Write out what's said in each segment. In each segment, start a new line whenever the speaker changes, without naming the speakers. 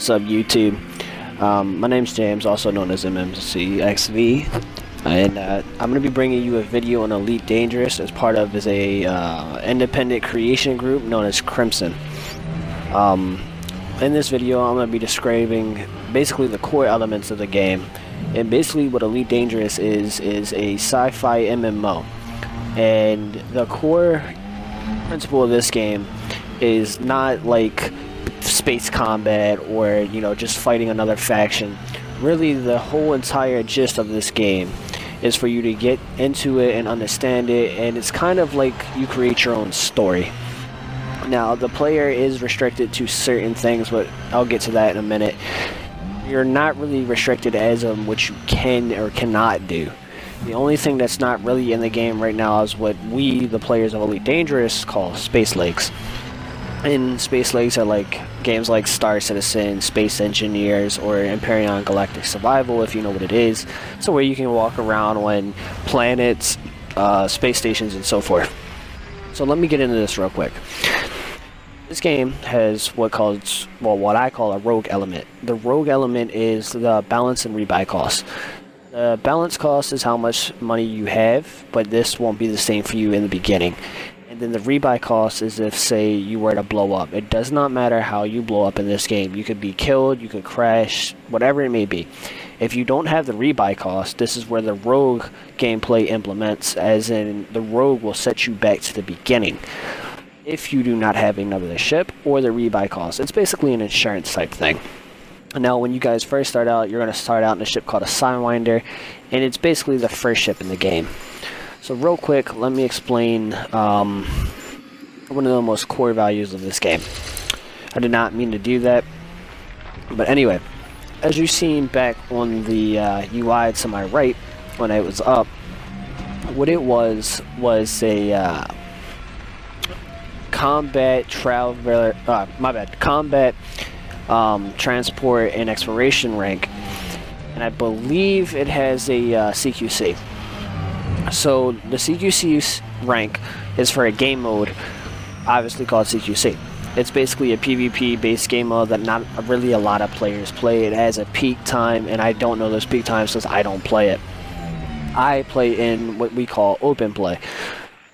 What's up, YouTube? My name's James, also known as MMCXV, and I'm going to be bringing you a video on Elite Dangerous as part of a independent creation group known as Crimson. In this video, I'm going to be describing basically the core elements of the game, and basically what Elite Dangerous is a sci-fi MMO, and the core principle of this game is not like space combat or just fighting another faction. Really, the whole entire gist of this game is for you to get into it and understand it, and it's kind of like you create your own story. Now, the player is restricted to certain things, but I'll get to that in a minute. You're not really restricted as of what you can or cannot do. The only thing that's not really in the game right now is what we, the players of Elite Dangerous, call space lakes. And space lakes are like games like Star Citizen, Space Engineers, or Empyrion Galactic Survival, if you know what it is. So where you can walk around on planets, space stations, and so forth. So let me get into this real quick. This game has what I call a rogue element. The rogue element is the balance and rebuy cost. The balance cost is how much money you have, but this won't be the same for you in the beginning. And then the rebuy cost is if, say, you were to blow up. It does not matter how you blow up in this game. You could be killed, you could crash, whatever it may be. If you don't have the rebuy cost, this is where the rogue gameplay implements, as in the rogue will set you back to the beginning if you do not have another ship or the rebuy cost. It's basically an insurance type thing. Now, when you guys first start out, you're going to start out in a ship called a Sidewinder, and it's basically the first ship in the game. So real quick, let me explain one of the most core values of this game. I did not mean to do that, but anyway, as you've seen back on the UI to my right when it was up, what it was a combat transport and exploration rank, and I believe it has a CQC. So the CQC rank is for a game mode, obviously called CQC. It's basically a PvP based game mode that not really a lot of players play. It has a peak time, and I don't know those peak times because I don't play it. I play in what we call open play.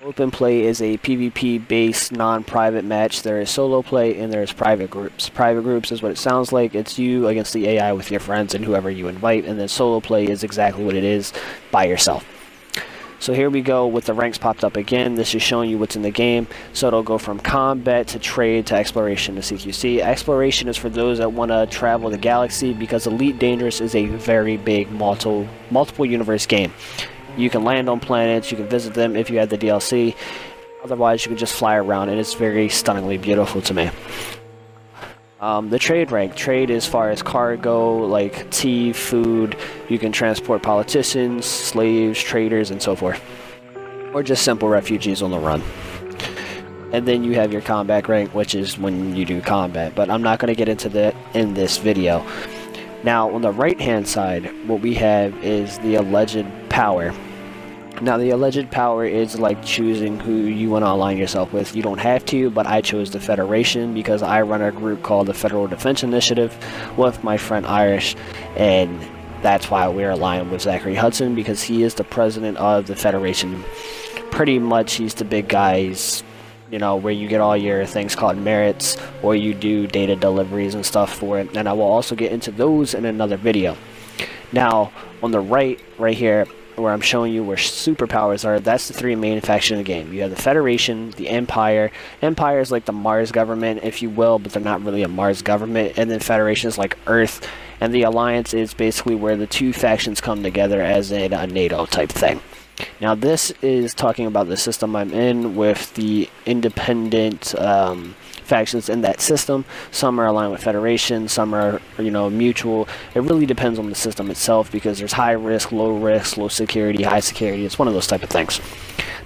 Open play is a PvP based non-private match. There is solo play and there is private groups. Private groups is what it sounds like. It's you against the AI with your friends and whoever you invite, and then solo play is exactly what it is, by yourself. So here we go with the ranks popped up again. This is showing you what's in the game. So it'll go from combat to trade to exploration to CQC. Exploration is for those that want to travel the galaxy, because Elite Dangerous is a very big multiple universe game. You can land on planets, you can visit them if you have the DLC. Otherwise, you can just fly around, and it's very stunningly beautiful to me. The trade rank. Trade as far as cargo, like tea, food. You can transport politicians, slaves, traders, and so forth. Or just simple refugees on the run. And then you have your combat rank, which is when you do combat. But I'm not going to get into that in this video. Now, on the right-hand side, what we have is the alleged power. Now, the alleged power is like choosing who you want to align yourself with. You don't have to, but I chose the Federation because I run a group called the Federal Defense Initiative with my friend Irish, and that's why we're aligned with Zachary Hudson, because he is the president of the Federation. Pretty much, he's the big guy. He's, where you get all your things called merits, or you do data deliveries and stuff for it, and I will also get into those in another video. Now, on the right here, where I'm showing you where superpowers are, that's the three main factions in the game. You have the Federation, the Empire. Empire is like the Mars government, if you will, but they're not really a Mars government. And then Federation is like Earth, and the Alliance is basically where the two factions come together as in a NATO type thing. Now, this is talking about the system I'm in with the independent factions in that system. Some are aligned with Federation, some are mutual. It really depends on the system itself, because there's high risk, low security, high security. It's one of those type of things.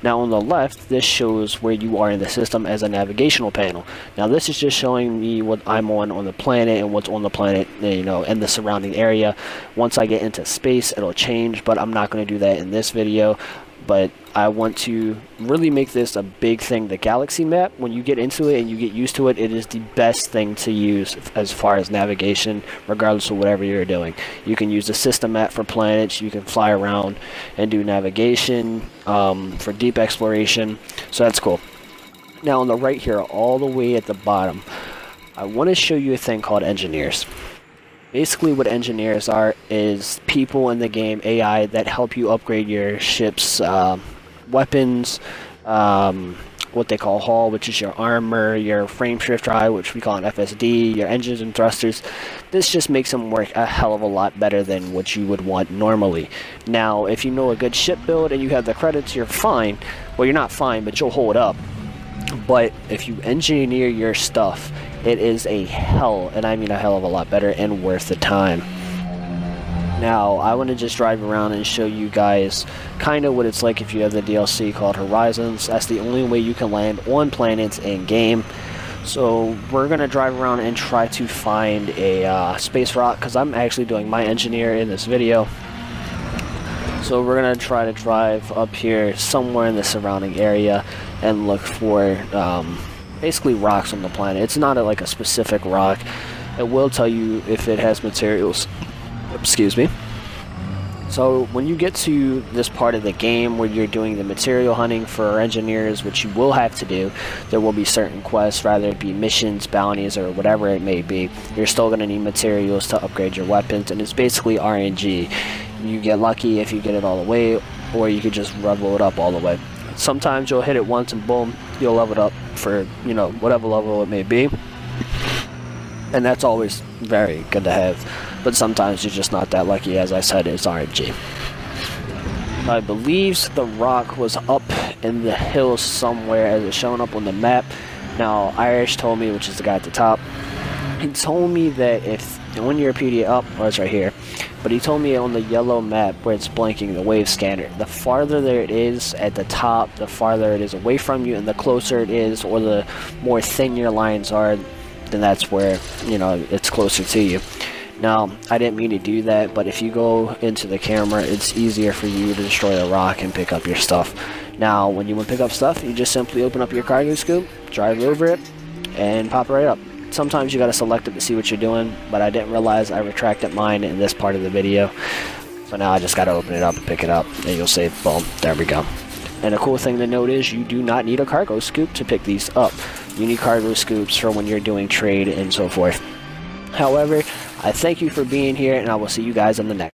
Now, on the left, this shows where you are in the system as a navigational panel. Now, this is just showing me what I'm on the planet and what's on the planet, and the surrounding area. Once I get into space, it'll change, but I'm not going to do that in this video. but I want to really make this a big thing. The galaxy map, when you get into it and you get used to it, it is the best thing to use as far as navigation, regardless of whatever you're doing. You can use the system map for planets, you can fly around and do navigation for deep exploration, so that's cool. Now on the right here, all the way at the bottom, I want to show you a thing called engineers. Basically what engineers are is people in the game, AI, that help you upgrade your ship's weapons, what they call hull, which is your armor, your frame shift drive, which we call an FSD, your engines and thrusters. This just makes them work a hell of a lot better than what you would want normally. Now, if you know a good ship build and you have the credits, you're fine. Well, you're not fine, but you'll hold up. But if you engineer your stuff, it is a hell, and I mean a hell of a lot better and worth the time. Now, I want to just drive around and show you guys kind of what it's like if you have the DLC called Horizons. That's the only way you can land on planets in game. So we're going to drive around and try to find a space rock, because I'm actually doing my engineer in this video. So we're going to try to drive up here somewhere in the surrounding area and look for basically rocks on the planet. It's not like a specific rock. It will tell you if it has materials. Excuse me. So when you get to this part of the game where you're doing the material hunting for engineers, which you will have to do, there will be certain quests, rather it be missions, bounties, or whatever it may be. You're still going to need materials to upgrade your weapons, and it's basically RNG. You get lucky if you get it all the way, or you could just level it up all the way. Sometimes you'll hit it once and boom, you'll level it up for, you know, whatever level it may be. And that's always very good to have. But sometimes you're just not that lucky. As I said, it's RNG. I believe the rock was up in the hills somewhere as it's showing up on the map. Now, Irish told me, which is the guy at the top, he told me that if on your PDA up, oh, it's right here, but he told me on the yellow map where it's blinking, the wave scanner, the farther there it is at the top, the farther it is away from you, and the closer it is, or the more thin your lines are, then that's where, you know, it's closer to you. Now, I didn't mean to do that, but if you go into the camera, it's easier for you to destroy the rock and pick up your stuff. Now, when you want to pick up stuff, you just simply open up your cargo scoop, drive over it, and pop it right up. Sometimes you gotta select it to see what you're doing, but I didn't realize I retracted mine in this part of the video. So now I just gotta open it up and pick it up, and you'll see, boom, there we go. And a cool thing to note is you do not need a cargo scoop to pick these up. You need cargo scoops for when you're doing trade and so forth. However, I thank you for being here, and I will see you guys in the next.